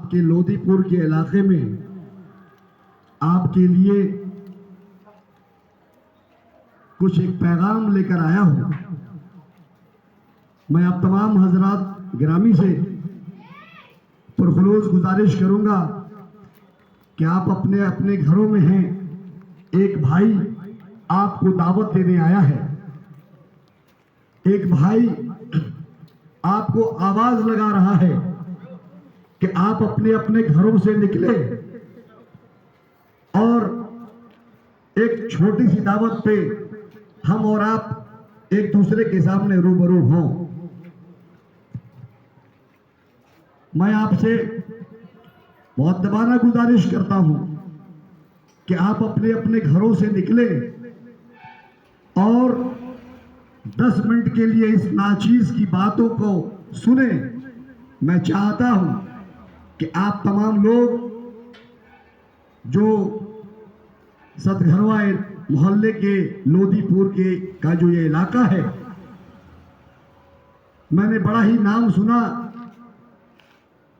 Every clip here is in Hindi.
आपके लोदीपुर के इलाके में आपके लिए कुछ एक पैगाम लेकर आया हूं। मैं आप तमाम हजरात गिरामी से पुरखुलूस गुजारिश करूंगा कि आप अपने अपने घरों में हैं, एक भाई आपको दावत देने आया है, एक भाई आपको आवाज लगा रहा है कि आप अपने अपने घरों से निकले और एक छोटी सी दावत पे हम और आप एक दूसरे के सामने रूबरू हों। मैं आपसे बहुत दबाना गुजारिश करता हूं कि आप अपने अपने घरों से निकले और 10 मिनट के लिए इस नाचीज की बातों को सुने। मैं चाहता हूं कि आप तमाम लोग जो सतघरवा मोहल्ले के लोदीपुर के का जो ये इलाका है, मैंने बड़ा ही नाम सुना।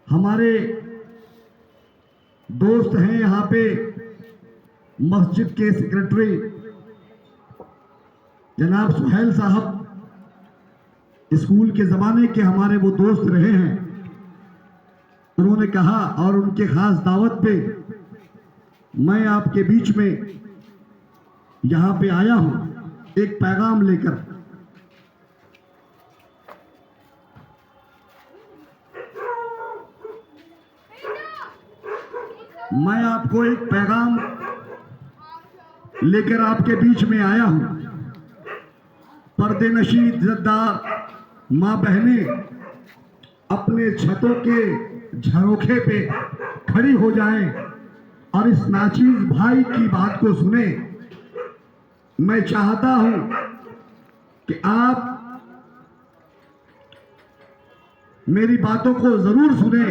हमारे दोस्त हैं यहाँ पे मस्जिद के सेक्रेटरी जनाब सुहेल साहब, स्कूल के ज़माने के हमारे वो दोस्त रहे हैं। उन्होंने कहा और उनके खास दावत पे मैं आपके बीच में यहाँ पे आया हूँ एक पैगाम लेकर। मैं आपको एक पैगाम लेकर आपके बीच में आया हूँ। पर्दे नशी इज्जतदार माँ बहनें अपने छतों के झरोखे पे खड़ी हो जाएं और इस नाचीज भाई की बात को सुने। मैं चाहता हूं कि आप मेरी बातों को जरूर सुने,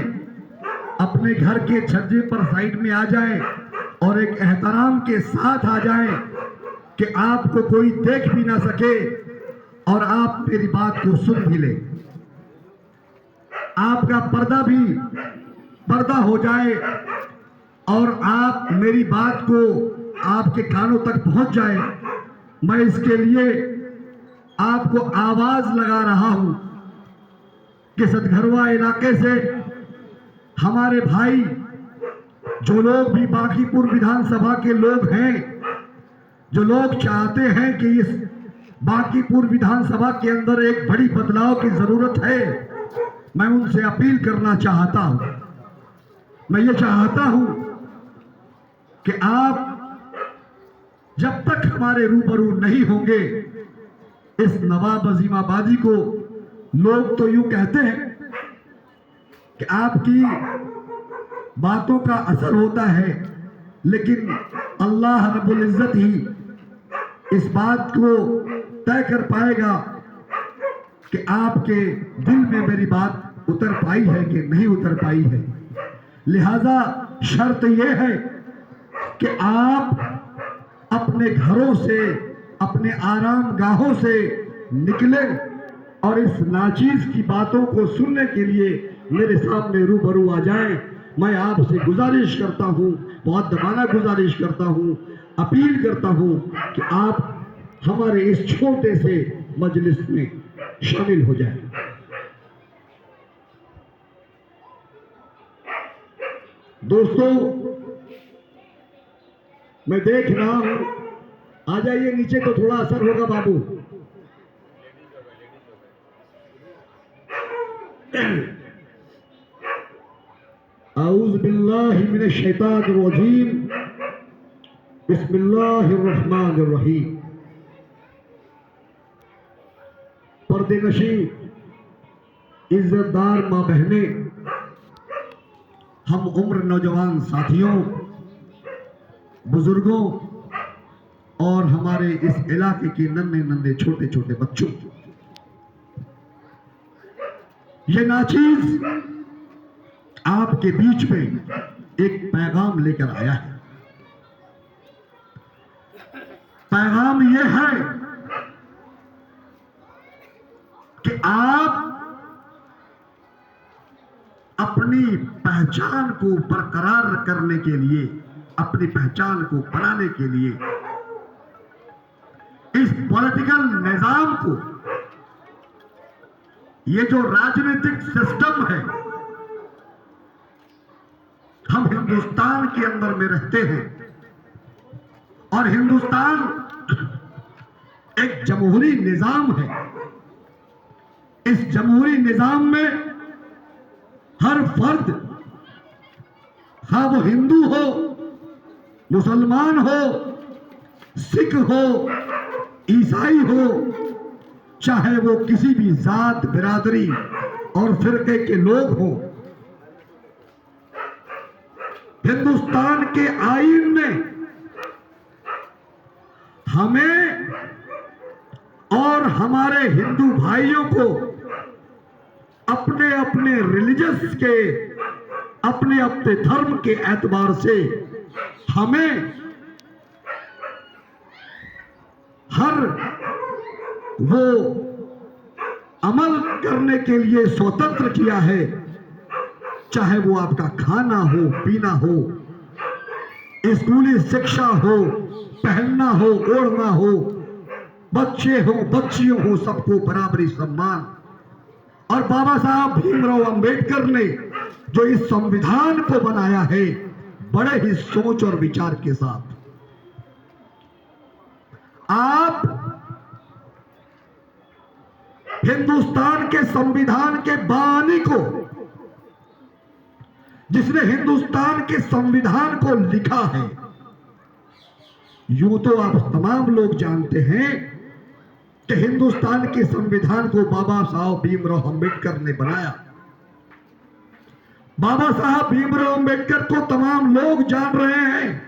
अपने घर के छज्जे पर साइड में आ जाएं और एक एहतराम के साथ आ जाएं कि आपको कोई देख भी ना सके और आप मेरी बात को सुन भी ले। आपका पर्दा हो जाए और आप मेरी बात को आपके कानों तक पहुंच जाए। मैं इसके लिए आपको आवाज लगा रहा हूं कि सतघरवा इलाके से हमारे भाई जो लोग भी बांकीपुर विधानसभा के लोग हैं, जो लोग चाहते हैं कि इस बांकीपुर विधानसभा के अंदर एक बड़ी बदलाव की जरूरत है, मैं उनसे अपील करना चाहता हूं। मैं ये चाहता हूं कि आप जब तक हमारे रूबरू नहीं होंगे, इस नवाब अजीमाबादी को लोग तो यूं कहते हैं कि आपकी बातों का असर होता है, लेकिन अल्लाह रब्बुल इज्जत ही इस बात को तय कर पाएगा कि आपके दिल में मेरी बात उतर पाई है कि नहीं उतर पाई है। लिहाजा शर्त यह है कि आप अपने घरों से, अपने आराम गाहों से निकले और इस नाचीज की बातों को सुनने के लिए मेरे सामने रूबरू आ जाएं। मैं आपसे गुजारिश करता हूं, बहुत दबाना गुजारिश करता हूं, अपील करता हूं कि आप हमारे इस छोटे से मजलिस में शामिल हो जाएं। दोस्तों, मैं देख रहा हूं, आ जाइए नीचे तो थोड़ा असर होगा बाबू। औज़ु बिल्लाहि मिनश शैतानिर रजीम, बिस्मिल्लाहिर रहमानिर रहीम। पर्दे नशी इज्जतदार माँ बहनें, हम उम्र नौजवान साथियों, बुजुर्गों और हमारे इस इलाके के नन्हे नन्हे छोटे छोटे बच्चों, ये नाचीज आपके बीच में एक पैगाम लेकर आया है। पैगाम यह है कि आप अपने अपनी पहचान को बरकरार करने के लिए, अपनी पहचान को बनाने के लिए इस पॉलिटिकल निजाम को, ये जो राजनीतिक सिस्टम है, हम हिंदुस्तान के अंदर में रहते हैं और हिंदुस्तान एक जमहूरी निजाम है। इस जमहूरी निजाम में हर फर्द, हाँ वो हिंदू हो, मुसलमान हो, सिख हो, ईसाई हो, चाहे वो किसी भी जात, बिरादरी और फिरके के लोग हों, हिंदुस्तान के आईन ने हमें और हमारे हिंदू भाइयों को अपने अपने रिलीजियस के, अपने अपने धर्म के एतबार से हमें हर वो अमल करने के लिए स्वतंत्र किया है, चाहे वो आपका खाना हो, पीना हो, स्कूली शिक्षा हो, पहनना हो, ओढ़ना हो, बच्चे हो, बच्चियों हो, सबको बराबरी सम्मान। और बाबा साहब भीमराव अंबेडकर ने जो इस संविधान को बनाया है, बड़े ही सोच और विचार के साथ, आप हिंदुस्तान के संविधान के बानी को, जिसने हिंदुस्तान के संविधान को लिखा है, यूं तो आप तमाम लोग जानते हैं कि हिंदुस्तान के संविधान को बाबा साहब भीमराव अंबेडकर ने बनाया। बाबा साहब भीमराव अंबेडकर को तमाम लोग जान रहे हैं,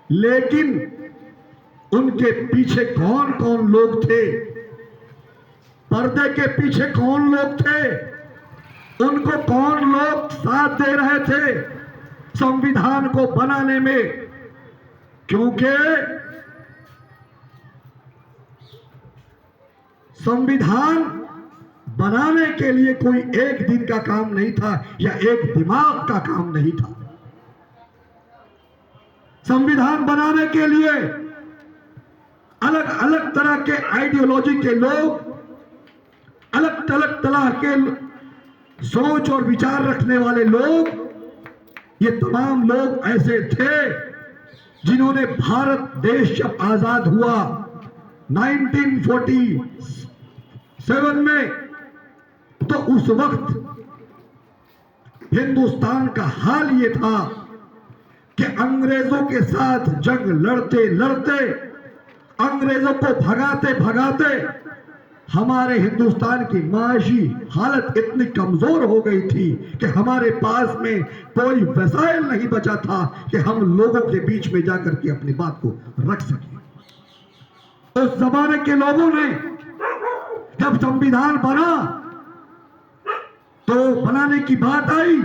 लेकिन उनके पीछे कौन कौन लोग थे, पर्दे के पीछे कौन लोग थे, उनको कौन लोग साथ दे रहे थे संविधान को बनाने में? क्योंकि संविधान बनाने के लिए कोई एक दिन का काम नहीं था या एक दिमाग का काम नहीं था। संविधान बनाने के लिए अलग अलग तरह के आइडियोलॉजी के लोग, अलग अलग तरह के सोच और विचार रखने वाले लोग, ये तमाम लोग ऐसे थे जिन्होंने भारत देश जब आजाद हुआ 1947 में, तो उस वक्त हिंदुस्तान का हाल ये था कि अंग्रेजों के साथ जंग लड़ते लड़ते, अंग्रेजों को भगाते भगाते हमारे हिंदुस्तान की माशी हालत इतनी कमजोर हो गई थी कि हमारे पास में कोई वसाइल नहीं बचा था कि हम लोगों के बीच में जाकर के अपनी बात को रख सके। उस जमाने के लोगों ने जब संविधान बना, तो बनाने की बात आई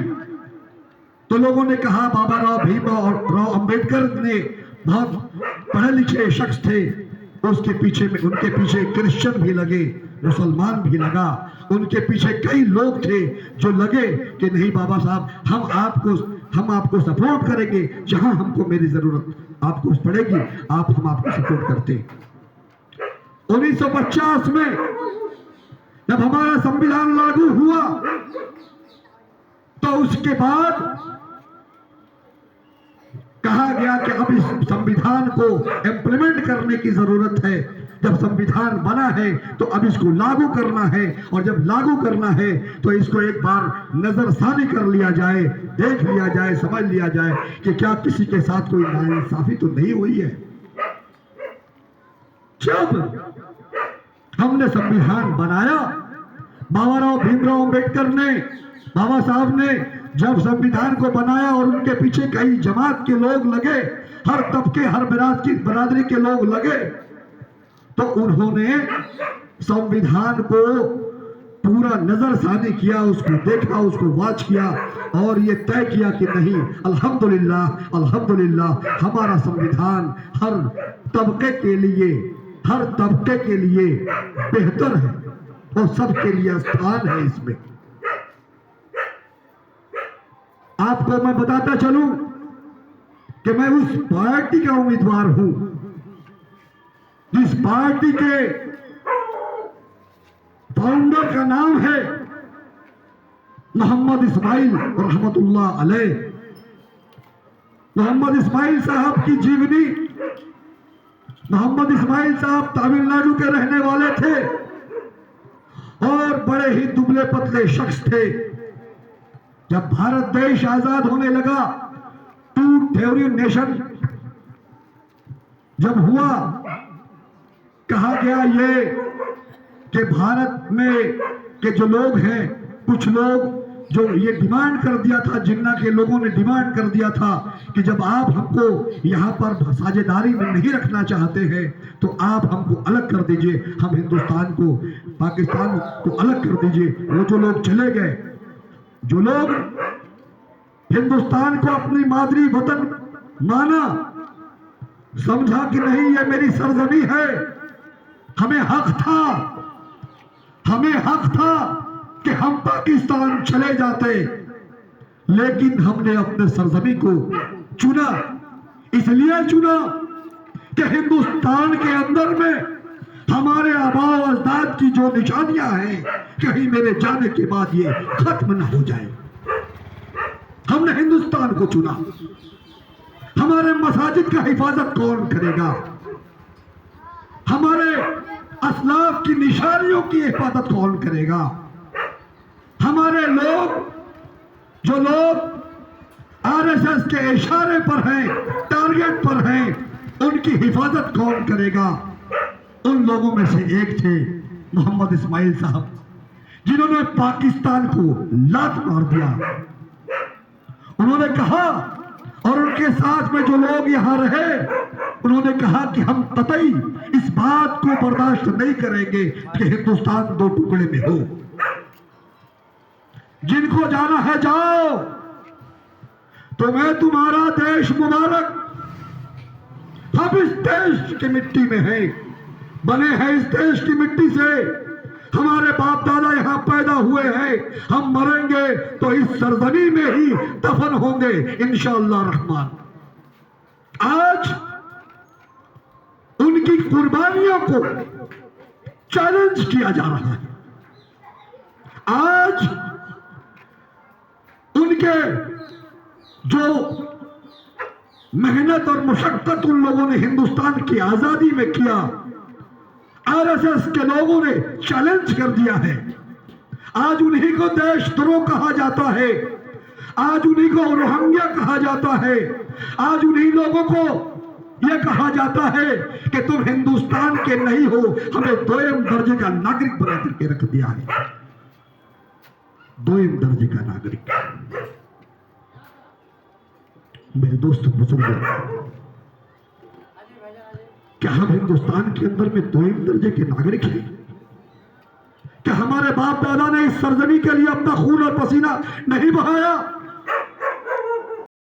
तो लोगों ने कहा बाबा राव भीमराव अंबेडकर ने बहुत पढ़े लिखे शख्स थे, उसके पीछे में, उनके पीछे क्रिश्चियन भी लगे, मुसलमान भी लगा, उनके पीछे कई लोग थे जो लगे कि नहीं बाबा साहब, हम आपको सपोर्ट करेंगे, जहां हमको मेरी जरूरत आपको पड़ेगी हम आपको सपोर्ट करते। 1950 में जब हमारा संविधान लागू हुआ, तो उसके बाद कहा गया कि अब इस संविधान को इंप्लीमेंट करने की जरूरत है। जब संविधान बना है तो अब इसको लागू करना है, और जब लागू करना है तो इसको एक बार नजरसानी कर लिया जाए, देख लिया जाए, समझ लिया जाए कि क्या किसी के साथ कोई नाइंसाफी तो नहीं हुई है। जब हमने संविधान बनाया, भीमराव अंबेडकर ने, बाबा साहब ने जब संविधान को बनाया और उनके पीछे कई जमात के लोग लगे, हर तबके, हर बिरादरी के लोग लगे, तो उन्होंने संविधान को पूरा नजरसानी किया, उसको देखा, उसको वॉच किया और ये तय किया कि नहीं, अल्हम्दुलिल्लाह अल्हम्दुलिल्लाह हमारा संविधान हर तबके के लिए बेहतर है और सबके लिए स्थान है इसमें। आपको मैं बताता चलूं कि मैं उस पार्टी का उम्मीदवार हूं जिस पार्टी के फाउंडर का नाम है मोहम्मद इस्माइल रहमतुल्लाह अलैह। मोहम्मद इस्माइल साहब की जीवनी, मोहम्मद इस्माइल साहब तमिलनाडु के रहने वाले थे और बड़े ही दुबले पतले शख्स थे। जब भारत देश आजाद होने लगा, टू थ्योरी नेशन जब हुआ, कहा गया ये कि भारत में के जो लोग हैं, कुछ लोग जो ये डिमांड कर दिया था, जिन्ना के लोगों ने डिमांड कर दिया था कि जब आप हमको यहाँ पर साझेदारी में नहीं रखना चाहते हैं तो आप हमको अलग कर दीजिए, हम हिंदुस्तान को, पाकिस्तान को अलग कर दीजिए। वो जो लोग चले गए, जो लोग हिंदुस्तान को अपनी मादरी वतन माना, समझा कि नहीं ये मेरी सरजमी है, हमें हक था कि हम पाकिस्तान चले जाते, लेकिन हमने अपने सरजमी को चुना। इसलिए चुना कि हिंदुस्तान के अंदर में हमारे आबाओ अजदाद की जो निशानियां हैं, कहीं मेरे जाने के बाद ये खत्म न हो जाए। हमने हिंदुस्तान को चुना। हमारे मसाजिद का हिफाजत कौन करेगा? हमारे असलाफ की निशानियों की हिफाजत कौन करेगा? हमारे लोग, जो लोग आरएसएस के इशारे पर हैं, टारगेट पर हैं, उनकी हिफाजत कौन करेगा? उन लोगों में से एक थे मोहम्मद इस्माइल साहब, जिन्होंने पाकिस्तान को लात मार दिया। उन्होंने कहा, और उनके साथ में जो लोग यहां रहे, उन्होंने कहा कि हम कतई इस बात को बर्दाश्त नहीं करेंगे कि हिंदुस्तान दो टुकड़े में हो। जिनको जाना है जाओ, तुम्हें तुम्हारा देश मुबारक। हम इस देश की मिट्टी में हैं, बने हैं इस देश की मिट्टी से, हमारे बाप दादा यहां पैदा हुए हैं, हम मरेंगे तो इस सरजमी में ही दफन होंगे इंशाअल्लाह रहमान। आज उनकी कुर्बानियों को चैलेंज किया जा रहा है। आज उनके जो मेहनत और मुशक्कत उन लोगों ने हिंदुस्तान की आजादी में किया, आरएसएस के लोगों ने चैलेंज कर दिया है। आज उन्हीं को देशद्रोह कहा जाता है, आज उन्हीं को रोहिंग्या कहा जाता है, आज उन्हीं लोगों को यह कहा जाता है कि तुम हिंदुस्तान के नहीं हो, हमें दोयम दर्जे का नागरिक बना करके रख दिया है। दोयम दर्जे का नागरिक। मेरे दोस्त बुजुर्गों, क्या हम हिंदुस्तान के अंदर में दोयम दर्जे के नागरिक हैं? क्या हमारे बाप दादा ने इस सरजमी के लिए अपना खून और पसीना नहीं बहाया?